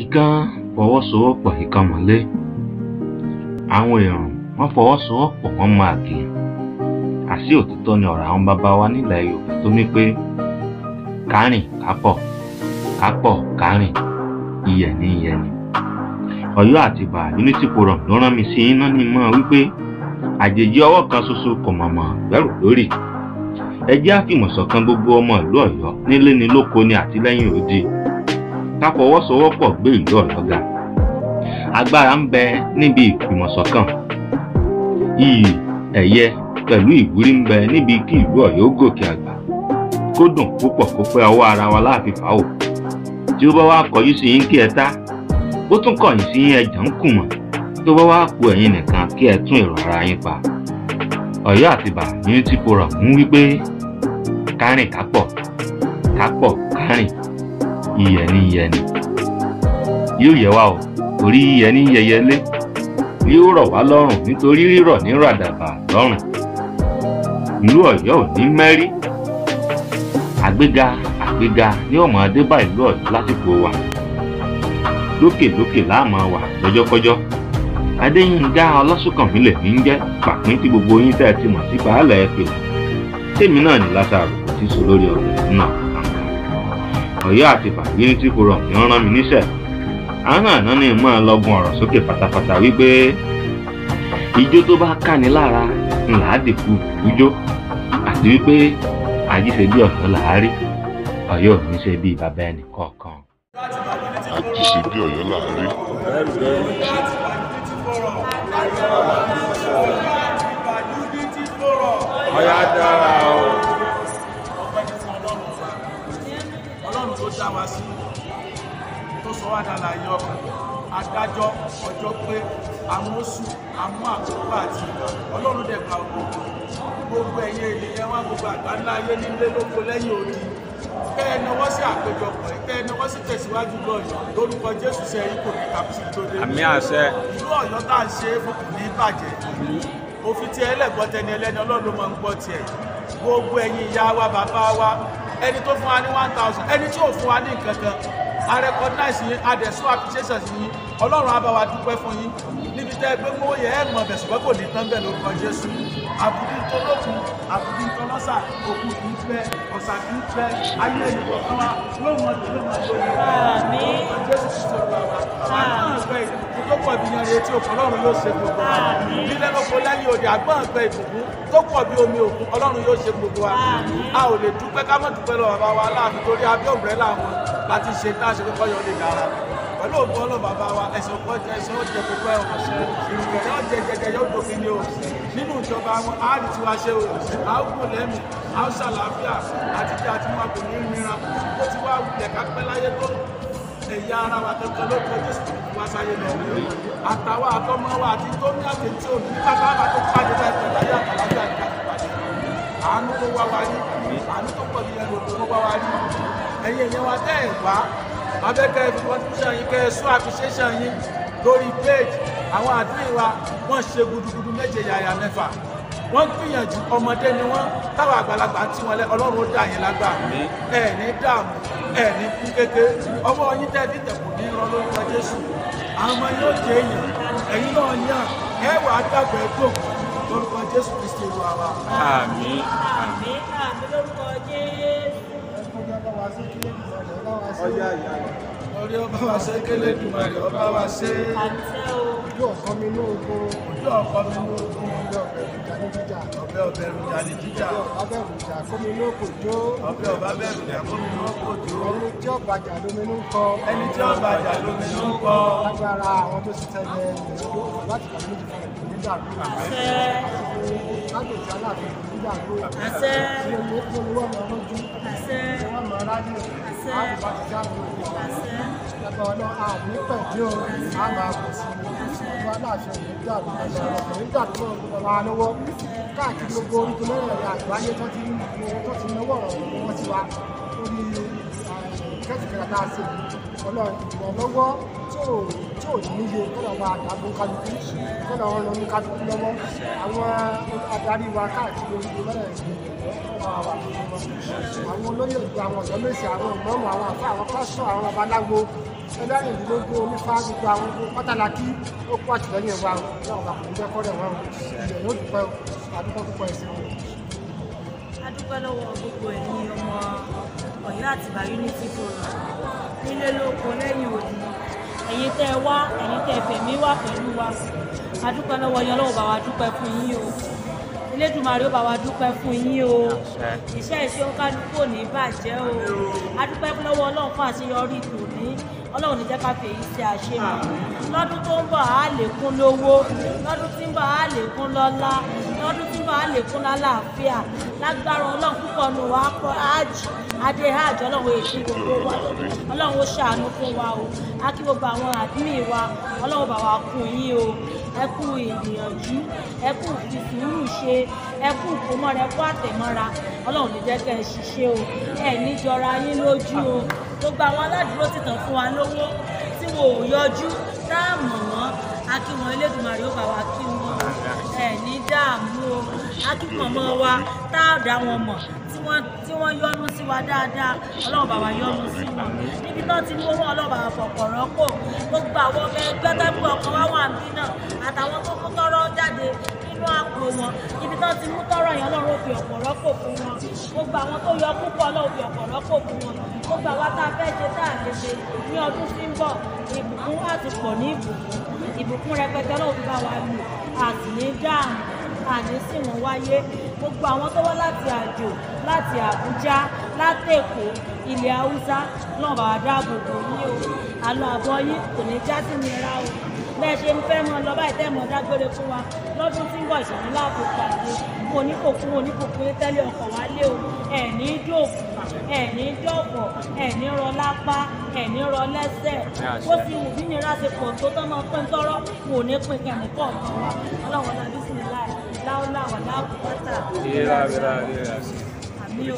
ìkan fọwọ́sowọ́pọ̀ ìkan mọ́lé. Àwọn èèyàn wọ́n fọwọ́sowọ́pọ̀ wọ́n mọ àgìyàn. Àṣé òtítọ́ ni ọ̀rọ̀ àwọn bàbá wa nílẹ̀ Yorùbá tó ní pé kárìn kápọ̀, kápọ̀ kárìn, iyẹ̀ ní iyẹ̀ ni. Ọ̀yọ́ Àtìbà Unity Forum ló rán mi sí iná ní mọ́ wípé àjèjì ọwọ́ kan ṣoṣo kò mọ̀mọ́ gbẹ́rù lórí. Ẹ jẹ́ àfìmọ̀ṣọ̀kan gbogbo ọmọ ìlú Ọ̀yọ́ nílé ni lóko ni àtìlẹ́yìn òdi. Ká fọwọ́sowọ́pọ̀ gbé ìlú Ọ̀yọ́ ga. Agbára ń bẹ níbi ìfìmọ̀ṣọ̀kan. Iyì, ẹ̀yẹ pẹ̀lú ìwúrí ń bẹ níbi kí ìlú Ọ̀yọ́ gòkè àgbà. Kó dùn púpọ̀ kó pẹ́ ọwọ́ ara wa láàfin fà ó. Tí ó bá wá kọjú sí yín kí ẹ tá, ó tún kọ̀yìn sí yín ẹ̀jẹ̀ ń kùmọ̀. Tó bá wá ku ẹ̀yin nìkan kí ẹ tún èrò ara yín pa. Ọ̀yọ́ Àtìbà Unity Forum ń wí pé kárìn kápọ̀, kápọ̀ kárìn, iyẹ̀ ní iyẹ̀ ni. Yóò yẹ wá o, torí iyẹ̀ ní yẹyẹlé. Yóò rọ̀ wá lọ́rùn nítorí rírọ̀ ní ràdàbà lọ́rùn. Ìlú Ọ̀yọ́ ò ní mẹ́rí. Àgbéga àgbéga ní ọmọ adébá ìlú Ọ̀yọ́ lásìkò wa. Lókè lókè láàmú wà lọ́jọ́kọ́jọ́. Adéyínká Ọlásùnkànmí lè ní jẹ́ pàpín tí gbogbo yín tẹ́ ti mọ̀ sí baálẹ̀ ẹ̀pẹ̀. Tèmi náà ní Lásárù tí sọ lórí ọ̀rọ̀ náà. Ọ̀yọ́ Àtìbà Unity Forum ni wọ́n rán mi níṣẹ́. Àwọn àná ni máa lọ́gun ọ̀rọ̀ sókè pátápátá wípé ijó tó bá káni lára ńlá dìkú ijó àti wípé àjíṣe bí Ọ̀yọ́ làárí Ọ̀yọ́ ò ní ṣe bí bàbá ẹnì kọ̀ọ̀kan. Àjíṣe bí Ọ̀yọ́ làárí. Ọ̀yá dára o. Ọlọ́run tó dá wa sí tó sọ wá dá láyé ọkàn adájọ́ ọjọ́ pé amóṣù amú àkókò àti ìgbà Ọlọ́run dẹ̀ gba gbogbo ẹ̀yẹ ènìyàn wá gbogbo àgbáńlá ayé nílé lóko lẹ́yìn odi kẹ́ ẹ náwó sí àpéjọpọ̀ kẹ́ ẹ náwó sí tẹ̀síwájú lọ́yọ̀ lórúkọ Jésù ṣe ikú ní kàpùsì tó dé. Àmín àṣẹ. Ìlú Ọ̀yọ́ tá à ń ṣe é fún kò ní bàjẹ́. Òfin tí ẹlẹ́gbọ́n tẹni ẹlẹ́ni Ọlọ́run ló máa ń gbọ́ tiẹ̀. Gbogbo ẹ̀yin ìyá wa bàbá wa ẹni tó fún wa ní 1000 ẹni tí ò fún wa ní nǹkan kan a recognize yín a dẹ̀ sún appreciation sí yín Ọlọ́run á bá wa dúpẹ́ fún yín níbi tẹ́ gbé mọ́ yẹ ẹ̀ mọ̀ bẹ̀ ṣùgbọ́n kò ní tán bẹ́ẹ̀ lórúkọ Jésù àbùdí tó lókun àbùdí tó lọ́sà òkú kì í fẹ́ ọ̀sà kì í fẹ́ ayé ẹni kọ̀ọ̀kan wa yóò mọ̀ tó lóun àti òun àmín Jésù ti sọ̀rọ̀ wa àgbọ̀n ọ̀gbẹ́ ìbùkún tó pọ̀ bí yan retí òkú Ọlọ́run yóò ṣe gbogbo wa nílẹ̀ lóko lẹ́yìn òde àgbọ̀n ọ̀gbẹ́ ìbùkún tó pọ̀ bí omi òkun Ọlọ́run yóò ṣe gbogbo wa a ò lè dúpẹ́ ká mọ̀ dúpẹ́ lọ́wọ́ bàbá wa láàfin torí abẹ́ òmùrẹ́ làwọn láti ṣe tá a ṣe kọ́kọ́ yọ lè dára pẹ̀lú ògbó ọlọ́ bàbá wa ẹ̀sìn ọkọ̀ jẹ ẹ̀sìn ó jẹ gbogbo ẹ̀ ọ̀sẹ̀ ìrùkẹ̀ yóò jẹ jẹjẹ yóò dòfin ní o nínú ìjọba wọn a rí tiwa ṣe o a ó kò lẹ́mì a ó ṣàlàáfíà àti tí a ti máa kò ní mìíràn ó ti wá wulẹ̀ ká pẹ́ láyé tó ẹ̀yà ara wa kankan ló kọ Jésù wá sáyé lọ àtàwọn àtọmọ wa àti tó ní àtẹ̀tí òní nígbà táwọn tó pàdé láìpẹ́ láyé àtàlájà ní káfí pàdé àánú tó wá wa rí àánú tó pọ̀ ní ẹnu òdò tó wá wa rí ẹ̀yin ìyẹn wa tẹ́ ẹ̀ wá abẹ́kẹ́ fi contribution yín kẹ́ ẹ sún appreciation yín lórí page àwọn àdúgbò wa wọ́n ṣe gudugudu méje yàyà mẹ́fà wọ́n gbìyànjú ọmọdé ni wọ́n táwọn àgbàlagbà tí wọ́n lẹ́ Ọlọ́run ó dá yín lágbà ẹ̀ ní dààmú ẹ̀ ní kú kéke ọwọ́ yín tẹ́ títẹ̀ kò ní rán lórúkọ Jésù àwọn ọmọ yóò jẹ́ èèyàn ẹ̀yin náà yàn ẹ̀ wà á dàgbà ẹ̀ tó lórúkọ Jésù Kristi Olúwa wa. Àmín. Àmín àmín lórúkọ Jésù. Ọ̀yá ìyá orí ọba wa ṣe kélé dùnmọ̀ rẹ̀ ọba wa ṣe Ojú ọkọ mi ní ogun ojú ọkọ mi ní ogun ọbẹ̀ ọbẹ̀ ìrùjà ní jíjà ọbẹ̀ ìrùjà kómi ní òkò jó ọbẹ̀ ọba bẹ̀ ìrùjà kómi ní òkò jó ẹni tí ọ̀bàjà lóminú ń kọ ẹni tí ọ̀bàjà lóminú ń kọ lágbára àwọn tó ti tẹ̀lé ìrìnàjò láti kàwé méjì fún ẹ̀kọ́ nígbàgbó lágbèjì aláàfin nígbàgbó tí olówó ọmọ ọmọdún tí wọ́n mọ̀ ráyè láti bá ti jáde ẹgbẹ́ ọ̀nà àmì pẹ̀lú a máa kò sí ọgbà aláṣẹ ìgbàgbó nígbàgbó ọ̀rọ̀ àlọ́wọ́ káàkiri gbogbo orígun mẹ́rẹ̀ẹ̀rẹ̀ àgbáyé tó ti náwó ọ̀rọ̀ wọn ti wá lórí kẹ́tìkẹ́tà tá a ṣe ọlọ́run ìrànlọ́wọ́ tí ò níye kọ́nà bá àdàbò kálukú kọ́nà wọn lọ ní kálukú lọ́wọ́ àwọn adarí wa káàkiri orílẹ̀ mẹ́rẹ̀ àwọn olóyè ìlú àwọn ọ̀dọ́ mẹ́sì àwọn ìmọ̀ọ́mù àwọn àfáà àwọn pásítọ̀ àwọn babaláwo ẹlẹ́rìndínlógún onífá gbogbo àwọn pátálákì ó kó àtìlẹ́yìn wa náà bá kò ní jẹ́ kọ́rẹ̀ wọn ilẹ̀ yóò dúpẹ́ àdúgbò púpọ̀ ẹ̀sìn wọn. A dúpẹ́ lọ́wọ́ gbogbo ẹ̀yin ọmọ Ọ̀yọ́ Àtìbà Unity Forum nílé lóko lẹ́yìn odi ẹ̀yin tẹ́ wá ẹ̀yin tẹ́ fẹ̀mí wá pẹ̀lú wa. A dúpẹ́ lọ́wọ́ yín Ọlọ́run bá wa dúpẹ́ fún yín o Elédùmarè ó bá wa dúpẹ́ fún yín o iṣẹ́ ìṣe kálukú ò ní bàjẹ́ o. A dúpẹ́ lọ́wọ́ Ọlọ́run fún àṣeyọrí tòní Ọlọ́run ní jẹ́ ká fi èyí ṣe àṣemọ̀ lọ́dún tó ń bọ̀ á lè kún lówó lọ́dún tí ń bọ̀ á lè kún lọ́lá lọ́dún tí ń bọ̀ á lè kún lálàáfíà lágbára Ọlọ́run púpọ̀ nù wá kọ́ ájì adé hajj Ọlọ́run èsì gbogbo wa Ọlọ́run ó ṣàánú fún wa o á kí gbogbo àwọn àdúmì wa Ọlọ́run bá wa kún yín o ẹ kú ìgbìyànjú ẹ kú ìfisùúrù ṣe ẹ kú ìkómọ́ra ẹ kú àtẹ̀mọ́ra Ọlọ́run ní jẹ́ kẹ́ ẹ ṣiṣẹ́ o ẹ níjọra yín lójú o gbogbo àwọn aládùúró ti tàn fún wa lówó tí wọn ò yọjú dáàmú wọn a kí wọn Elédùmarè ó bá wa kí wọn ẹ ní dààmú o a kí mọ̀mọ́ wa tá a dá wọn mọ̀ tí wọ́n yọ́nú sí wa dáadáa Ọlọ́run bá wa yọ́nú sí wọn níbi tán ti lówó Ọlọ́run bá wa fọ̀pọ̀ rọ́pò gbogbo àwọn ọmọ ẹgbẹ́ tẹ́gbẹ́ ọkàn wá wà níbí náà àtàwọn tó kó tọ́rọ́ jáde nínú àpò wọn ibi tán ti mú tọ́rọ̀ yẹn Ọlọ́run ó fi ọ̀pọ̀ rọ́pò fún wọn gbogbo àwọn tó yọ púpọ̀ Ọlọ́run fi ọ̀pọ̀ rọ́pò fún wọn gbogbo àwa tá a fẹ́ ṣe tá a lè ṣe ní ọdún tí ń bọ̀ ìbùkún àti pọ̀ ní ìbùkún rẹpẹtẹ Ọlọ́run fi bá wa lù àti ní dáàmú àní sì wọ́n wáyé gbogbo àwọn tó wá láti àjò láti Àbújá látẹ̀kọ́ ilẹ̀ Haúsá náà bá wa dáàbò bò yín o àlọ́ àbọ̀ yín kò ní já sí nira o bẹ́ẹ̀ ṣe ń fẹ́ mọ́ lọ báyìí tẹ́ mọ́ dágbére fún wa lọ́dún tí ń bọ̀ ìṣẹ̀lẹ̀ láàbò pàdé oníkòkun tẹ́lẹ̀ ọkọ̀ wálé o ẹ̀ní dòkù ẹ̀ní dọ̀pọ̀ ẹ̀ní rọ lápá ẹ̀ní rọ lẹ́sẹ̀ ó ti wù bí nira ṣe pọ̀ tó tọ́ máa pín tọ́rọ́ wò ní pín kẹ́mi pọ̀ kan wa ọlọ́run ọ̀la bísí ni láwùláwà láàbùkátà àmì o.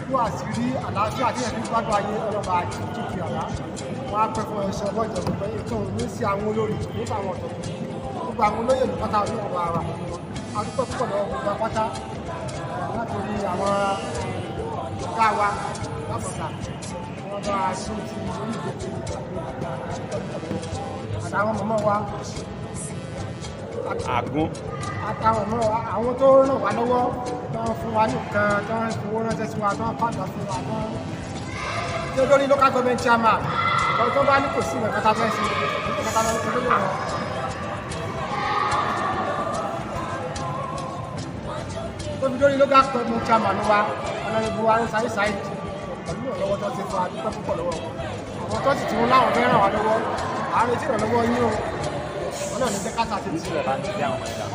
Kú àṣírí àlàáfíà tí ẹ̀fí gbádùn ayé ọlọ́ba àti ìtúkì àlá wọ́n á pẹ́ fún ẹ̀ṣọ́ ọgbọ́n ìjọba pé ètò òun ní sí àwọn olórí nípa àwọn ọ̀tọ̀ gbogbo àwọn olóyè ní pátá ní ọ̀wà ara adúpẹ́ púpọ̀ lọ́wọ́ gbogbo pátá látòrí àwọn ọ̀gá wa lábọ̀tà wọ́n bá aṣọ ti orí ìgbésẹ̀ àtàwọn mọ̀mọ́ wa àgún àtàwọn ọmọ àwọn tó ràn wá lọ́wọ́ tó ń fún wa nìkan tó ń fowó ránṣẹ́ sí wa tó ń pàdà fún wa tó ń tí ó lórí local government chairman tó bá ní kò sí ìwọ̀n kátà fẹ́ sí kátà lọ́wọ́ tó lórí wọn. tó fi lórí local government chairman wa ọlọ́run wa ń sáyé sáyé pẹ̀lú ìrànlọ́wọ́ tó ti fún adúpẹ́ púpọ̀ lọ́wọ́ àwọn tó sì ti wọn láwọn fẹ́ ràn wá lọ́wọ́ àárín tí ìrànlọ́wọ́ yín o ọlọ́run ní kátà ti ti rẹ̀ bá ní bí àwọn ẹ̀dá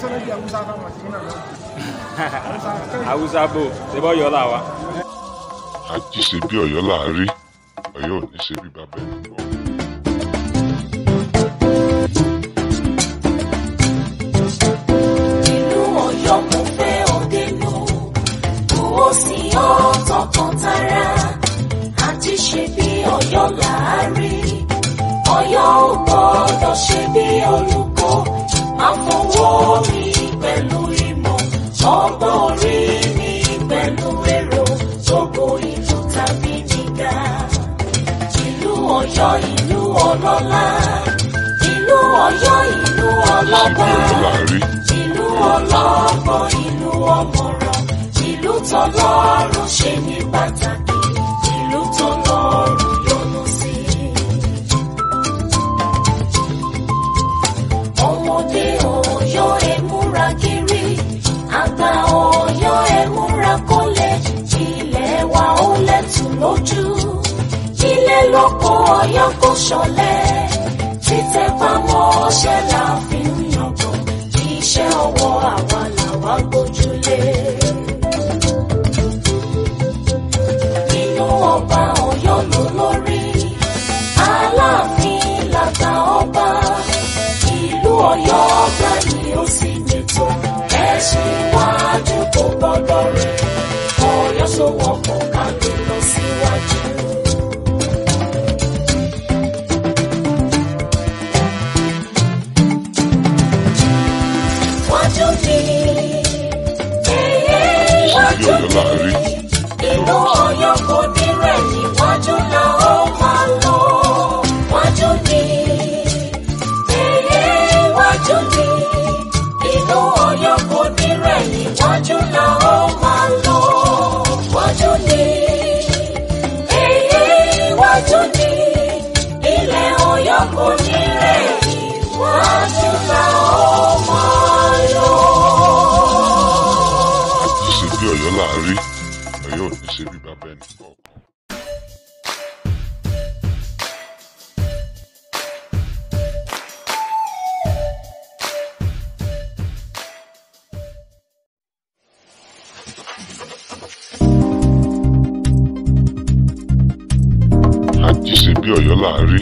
sọ́nà bí Haúsá fáwọn àti nínú àná. Haúsá bò ṣe bọ́ yọ là wa. a jí ṣe bí Ọ̀yọ́ là á rí Ọ̀yọ́ ò ní ṣe bí bàbá ẹni bọ́. ìlú Ọ̀yọ́ mo fẹ́ òde nù owó sí ọ tọkàntara a jí ṣe bí Ọ̀yọ́ là á rí Ọ̀yọ́ ò gbọ́dọ̀ ṣe bí olùkọ́ àfọwọ́ mi pẹ̀lú ìmọ̀ ọgbọ́n orí mi pẹ̀lú èrò gbogbo ìlú tàbí nígà. ìlú Ọ̀yọ́ ìlú ọlọ́lá ìlú Ọ̀yọ́ ìlú ọlọ́ba ìlú ọlọ́gbọ́n ìlú ọmọràn ìlú tọ́lọ́run ṣe ní pàtàkì ìlú tọ́lọ́run yọ́nú sí. ọmọdé Ọ̀yọ́ ẹ múra kiri àgbà Ọ̀yọ́ ẹ múra kọ́lẹ̀ ilẹ̀ wa ó lẹ́tù lójú ilé lóko Ọ̀yọ́ kò ṣọ̀lẹ títẹ̀ pamọ́ṣẹ́ la fi ń yangàn iṣẹ́ ọwọ́ àwa làwa gbójúlé. nínú ọba Ọ̀yọ́ ló lórí Aláàfin làgbà ọba ìlú Ọ̀yọ́ ọba ni ó sì tẹ̀síwájú kò gbọ́dọ̀ rẹ̀ Ọ̀yọ́ sowọ́pọ̀ ká gbé lọ síwájú. Wájú ni wájú ni ìlú Ọ̀yọ́ kò ní rẹ̀ níwájú la ó máa lọ. Wájú ni wájú ni ìlú Ọ̀yọ́ kò ní rẹ̀ níwájú la ó máa lọ. Wájú ni wájú ni ilẹ̀ Ọ̀yọ́ kò ní rẹ̀ níwájú la ó máa lọ. Àti ṣe bí Ọ̀yọ́ láàárí Ọ̀yọ́ ò ní ṣe bí bàbá ẹnì kọ̀ọ̀kan. Àti ṣe bí Ọ̀yọ́ láàárí